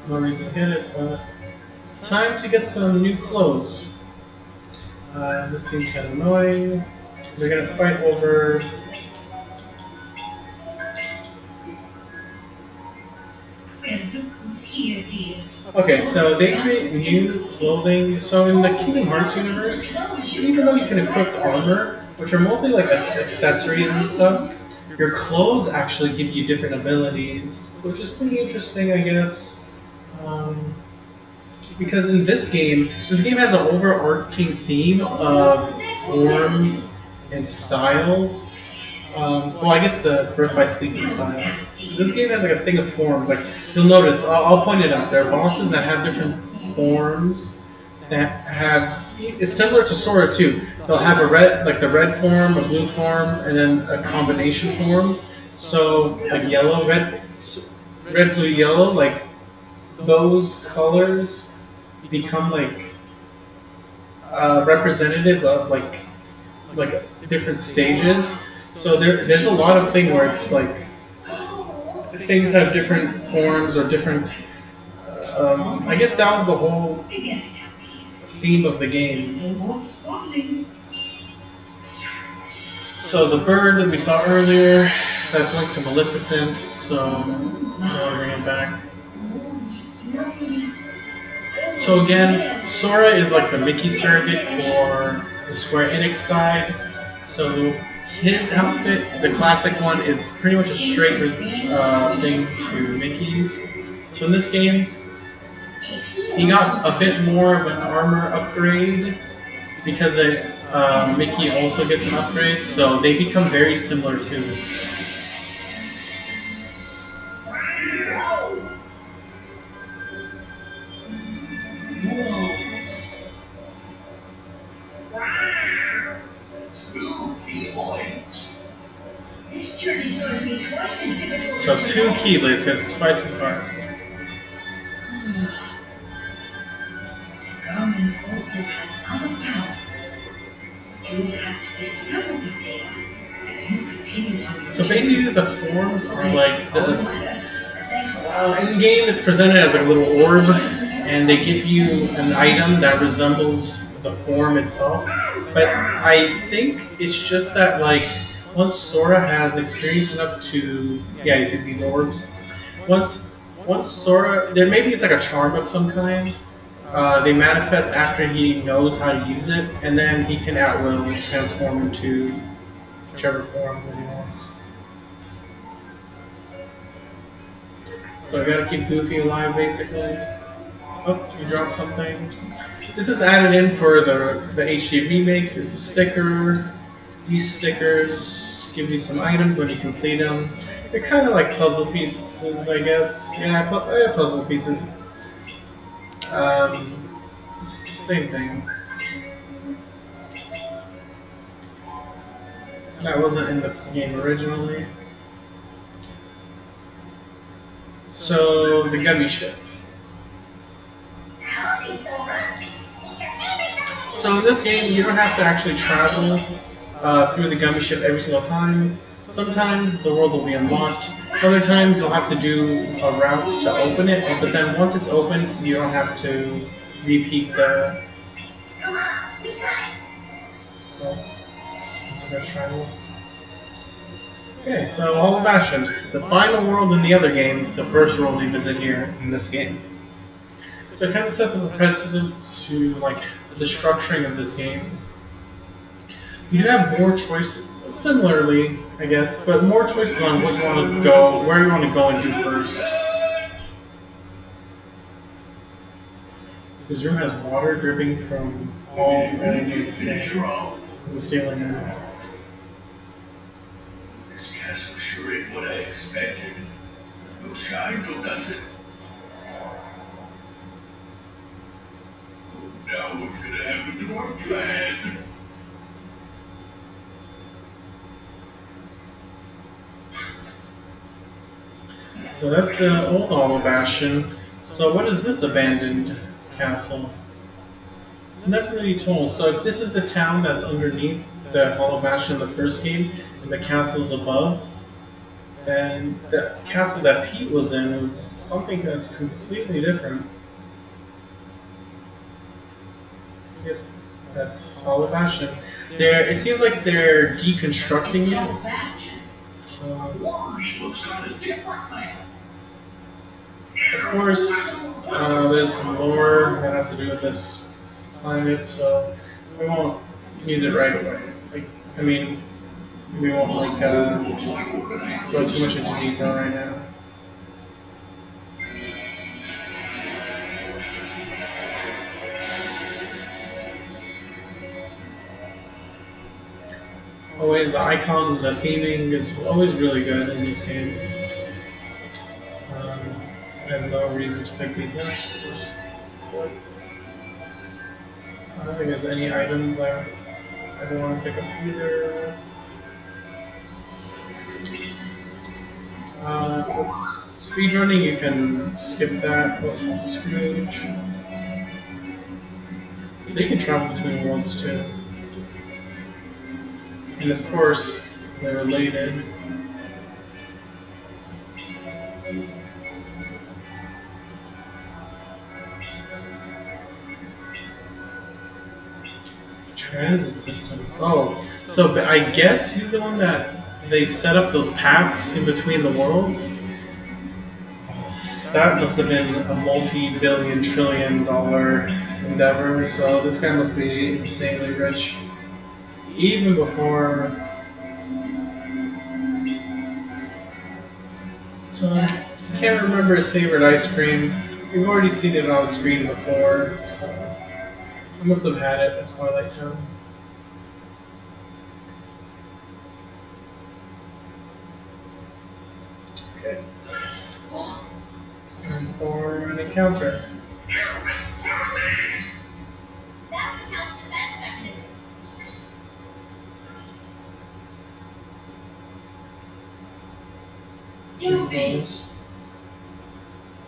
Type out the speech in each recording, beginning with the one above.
no reason to hit it, but time to get some new clothes. This seems kind of annoying. They're gonna fight over. Okay, so they create new clothing. So in the Kingdom Hearts universe, even though you can equip armor, which are mostly like accessories and stuff, your clothes actually give you different abilities, which is pretty interesting, I guess. Because in this game has an overarching theme of forms and styles. Well, I guess the Birth by Sleep is styles. This game has like a thing of forms. Like you'll notice, I'll point it out. There are bosses that have different forms that have. It's similar to Sora too. They'll have a red, like the red form, a blue form, and then a combination form. So like yellow, red, blue, yellow. Like those colors become like representative of like different stages. So there's a lot of things where it's like things have different forms or different. I guess that was the whole theme of the game. So the bird that we saw earlier, that's linked to Maleficent. So I'll bring it back. So again, Sora is like the Mickey surrogate for the Square Enix side. So his outfit, the classic one, is pretty much a straight thing to Mickey's. So in this game, he got a bit more of an armor upgrade because Mickey also gets an upgrade, so they become very similar too. So 2 Keyblades, because twice as far. Garments also have other powers. You will have to discover what they are as you continue on. So basically the forms are like in the game it's presented as a little orb, and they give you an item that resembles the form itself. But I think it's just that like once Sora has experience enough to, you see these orbs. Once Sora, maybe it's like a charm of some kind. They manifest after he knows how to use it, and then he can at will transform into whichever form that he wants. So I gotta keep Goofy alive, basically. Oh, you dropped something. This is added in for the HD remakes. It's a sticker. These stickers give you some items when you complete them. They're kind of like puzzle pieces, I guess. Yeah, puzzle pieces. Same thing. That wasn't in the game originally. So, the gummy ship. So in this game, you don't have to actually travel through the gummy ship every single time. Sometimes the world will be unlocked. Other times you'll have to do a route to open it, but then once it's open, you don't have to repeat the... let's try one. Okay, so Hall of Ashen. The final world in the other game, the first world you visit here in this game. So it kind of sets up a precedent to like the structuring of this game. You do have more choices, similarly, I guess, but more choices on what you want to go, where you want to go and do first. This room has water dripping from all the ceiling. This castle sure ain't what I expected. No shine, no nothing. Now what's gonna happen to our plan? So that's the old Hall of Ashen. So what is this abandoned castle? It's never really told. So if this is the town that's underneath the Hall of Ashen in the first game, and the castle's above, And the castle that Pete was in was something that's completely different. Yes, that's Hollow Bastion. It seems like they're deconstructing it. So, Looks kind of different. of course, there's some lore that has to do with this planet, so we won't use it right away. Like, I mean, we won't like go too much into detail right now. Always the icons and the theming is always really good in this game. I have no reason to pick these up. I don't think there's any items I don't want to pick up either. Speedrunning, you can skip that, plus Scrooge. So you can travel between worlds too. And of course, they're related. Transit system. Oh, so I guess he's the one that they set up those paths in between the worlds. That must have been a multi-billion, trillion-dollar endeavor. So this guy must be insanely rich. Even before. So I can't remember his favorite ice cream. We've already seen it on the screen before. So. I must have had it at Twilight Zone. Okay. And for an encounter. That's the town's defense mechanism. Yuffie!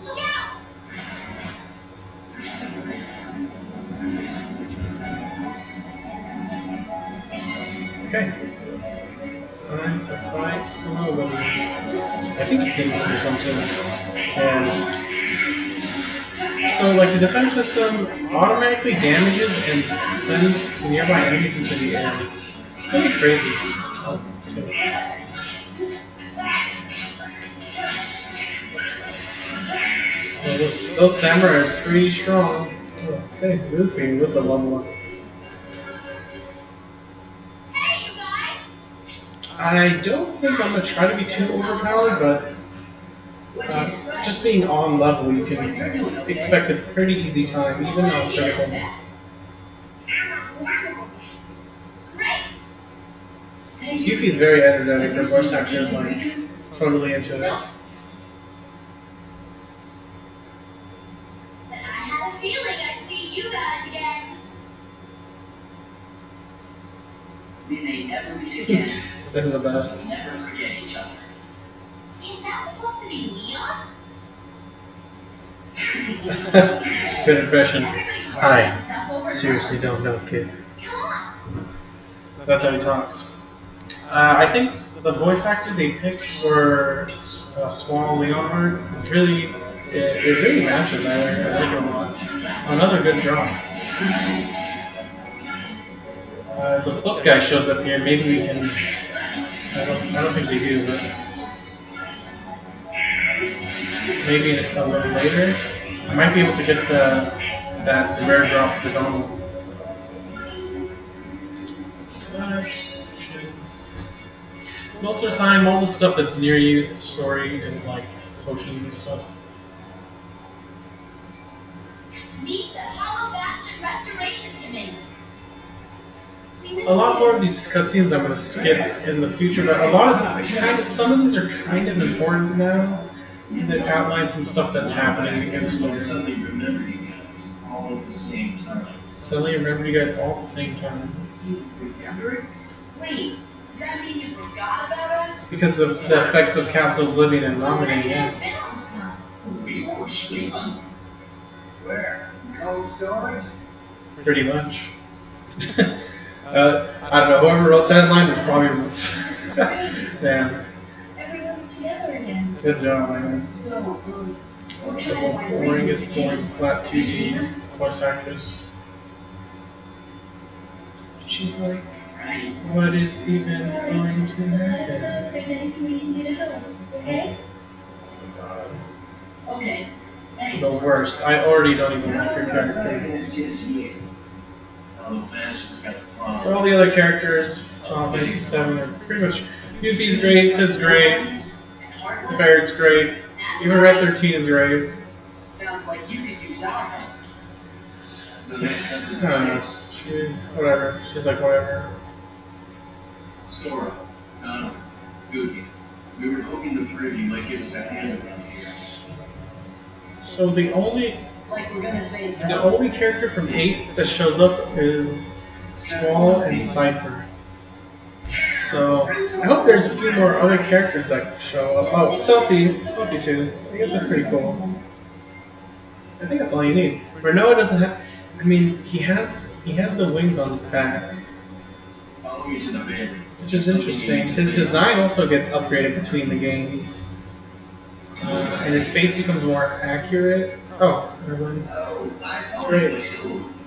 Look out! Okay. Time to fight somebody. I think you can do something. And so, like, the defense system automatically damages and sends nearby enemies into the air. It's pretty crazy. Oh, well, those samurai are pretty strong. Oh, hey, Luffy with the level up. I don't think I'm going to try to be too overpowered, but just being on level, you can expect a pretty easy time, even though it's critical. Yuffie's very energetic, her voice actor is like totally into it. I had a feeling I'd see you guys again. We may never meet again. This is the best. We never forget each other. Is that supposed to be Leon? Good impression. Everybody's Hi. throwing stuff over Seriously don't know, kid. Come on. That's how he talks. I think the voice actor they picked for Squall Leonhard is really, it really matches. I like it a lot. Another good job. If the book guy shows up here, maybe we can. I don't think they do, but maybe a little later. I might be able to get that rare drop for Donald. Most of the time, all the stuff that's near you, story, is like potions and stuff. Meet the Hollow Bastion Restoration Committee. A lot more of these cutscenes I'm going to skip in the future, but a lot of some of these are kind of important now, because it outlines some stuff that's happening in the story. Suddenly remember you guys all at the same time. Suddenly remember you guys all at the same time. Remember? Wait, does that mean you forgot about us? Because of the effects of Castle Oblivion and Nominating, It's yeah. been all this time. We were sleeping. Where? Cold storage? Pretty much. I don't know, whoever wrote that line is probably... Man. Everyone's together. Good job, I guess. So, we're trying to find Boring is boring. Flat 2D voice actress. She's like, Right. what is even going to Let us know happen? if there's anything we can do to help, okay? Okay. Thanks. The worst. I already don't even like her character. Oh, Madison's got a problem. For all the other characters, 7 are pretty much. Goofy's great, Sid's great, Barrett's great, even Red 13 is great. Sounds like you could use our help. The next comes I don't know. Whatever. She's like, whatever. Sora, Donald, Goofy. We were hoping the three of you might give us a hand around here. So the only Like we're gonna say The only character from 8 that shows up is Squall and Cypher. So I hope there's a few more other characters that show up. Oh, Selfie too. I guess that's pretty cool. I think that's all you need. Renoa doesn't have. I mean, he has the wings on his back, Follow me to the van. which is interesting. His design also gets upgraded between the games, and his face becomes more accurate. Oh, never mind. Oh, I thought Great.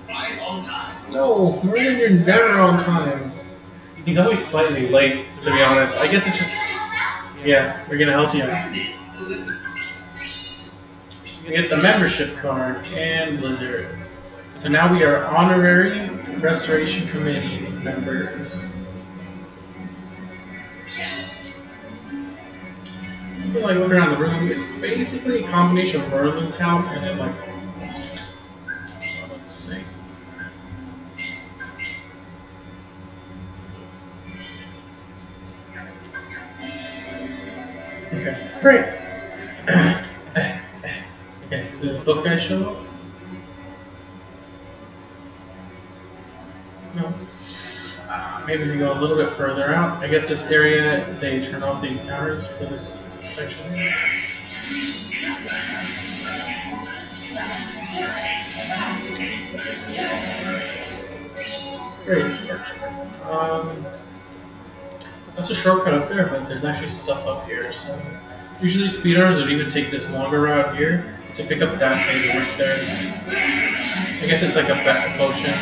right on time. No, Merlin, you're never on time. He's always slightly late, to be honest. I guess it's just, yeah, we're gonna help you. We get the membership card and Blizzard. So now we are honorary Restoration Committee members. We're like looking around the room. It's basically a combination of Merlin's house and then like, let's see. Okay, great. Okay, does the book guy show up? No. Maybe we go a little bit further out. I guess this area, they turn off the encounters for this section. Great. That's a shortcut up there, but there's actually stuff up here. So usually speedrunners would even take this longer route here to pick up that thing right there. I guess it's like a backup potion.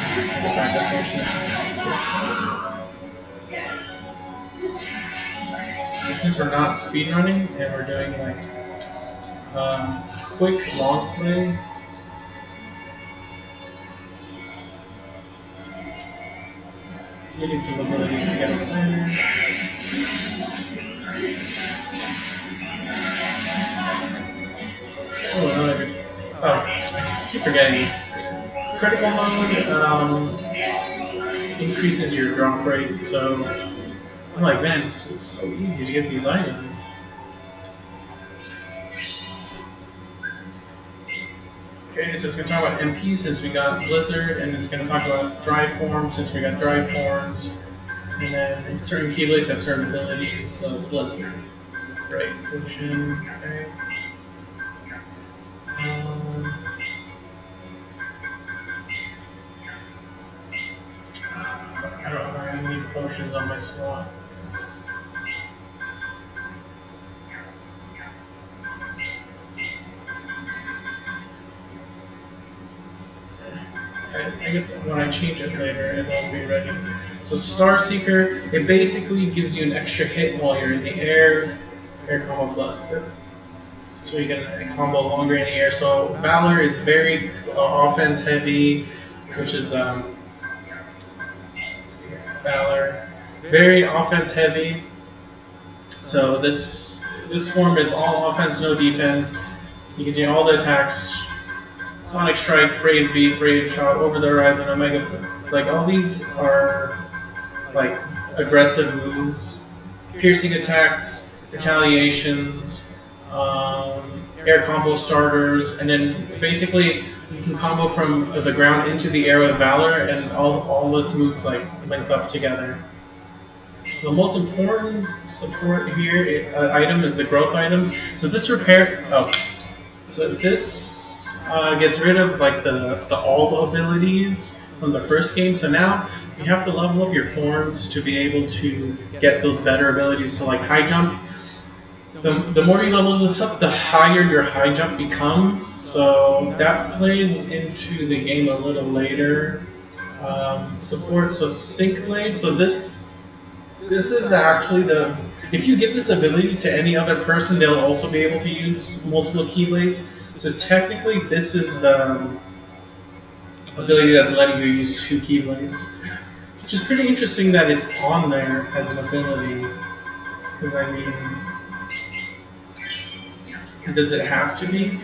And since we're not speedrunning and we're doing like quick long play. We need some abilities to get up there. Oh, another good. Oh, I keep forgetting. Critical mode increases your drop rate, so I'm like, man, it's so easy to get these items. Okay, so it's going to talk about MP since we got Blizzard, and it's going to talk about Dry Form since we got Dry Forms, and then certain Keyblades have certain abilities, so Blizzard. Great, Potion, okay. I don't know, I need potions on my slot. I guess when I change it later, it won't be ready. So Star Seeker, it basically gives you an extra hit while you're in the air combo plus. So you can combo longer in the air. So Valor is very offense heavy, which is Valor, very offense heavy. So this form is all offense, no defense. So you can do all the attacks. Sonic Strike, Brave Beat, Brave Shot, Over the Horizon, Omega. Like all these are like aggressive moves, piercing attacks, retaliations, air combo starters, and then basically you can combo from the ground into the air with Valor, and all its moves like link up together. The most important support here item is the growth items. So this gets rid of like the all abilities from the first game. So now you have to level up your forms to be able to get those better abilities. So like high jump, the more you level this up, the higher your high jump becomes. So that plays into the game a little later. Support, so sync lane. So this is actually the, if you give this ability to any other person, they'll also be able to use multiple keyblades. So technically, this is the ability that's letting you use 2 keyblades, which is pretty interesting that it's on there as an ability. Because I mean, does it have to be?